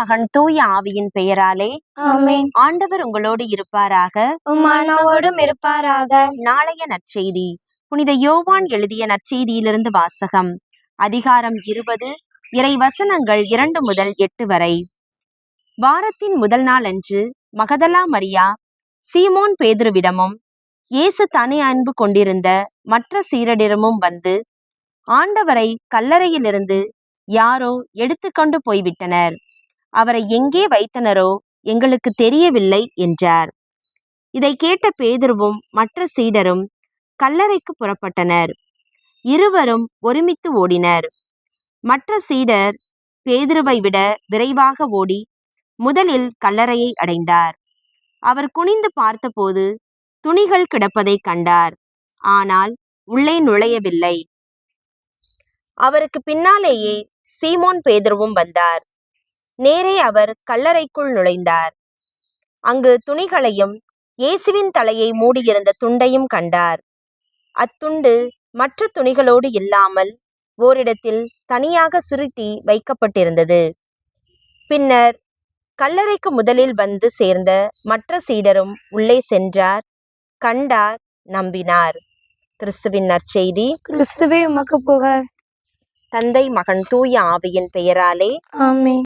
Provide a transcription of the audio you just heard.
மகன் தூய ஆவியின் பெயராலே ஆமென். ஆண்டவர் உங்களோடு இருப்பாராக. உம் ஆன்மாவோடும் இருப்பாராக. நாளைய நற்செய்தி புனித யோவான் எழுதிய நற்செய்தியிலிருந்து வாசகம். அதிகாரம் 20, இறை வசனங்கள் 2 முதல் 8 வரை. வாரத்தின் முதல் நாள் அன்று மகதலா மரியா சீமோன் பேதுருவிடமும் இயேசு தனி அன்பு கொண்டிருந்த மற்ற சீடரிடமும் வந்து, ஆண்டவரை கல்லறையிலிருந்து யாரோ எடுத்துக்கொண்டு போய்விட்டனர், அவரை எங்கே வைத்தனரோ எங்களுக்கு தெரியவில்லை என்றார். இதை கேட்ட பேதுருவும் மற்ற சீடரும் கல்லறைக்கு புறப்பட்டனர். இருவரும் ஒருமித்து ஓடினர். மற்ற சீடர் பேதுருவை விட விரைவாக ஓடி முதலில் கல்லறையை அடைந்தார். அவர் குனிந்து பார்த்தபோது துணிகள் கிடப்பதை கண்டார், ஆனால் உள்ளே நுழையவில்லை. அவருக்கு பின்னாலேயே சீமோன் பேதுருவும் வந்தார். நேரே அவர் கல்லறைக்குள் நுழைந்தார். அங்கு துணிகளையும் இயேசுவின் தலையை மூடியிருந்த துண்டையும் கண்டார். அத்துண்டு மற்ற துணிகளோடு இல்லாமல் ஓரிடத்தில் தனியாக சுருட்டி வைக்கப்பட்டிருந்தது. பின்னர் கல்லறைக்கு முதலில் வந்து சேர்ந்த மற்ற சீடரும் உள்ளே சென்றார், கண்டார், நம்பினார். கிறிஸ்துவின் நற்செய்தி. கிறிஸ்துவே உமக்கு புகழ். தந்தை, மகன், தூய ஆவியின் பெயராலே ஆமென்.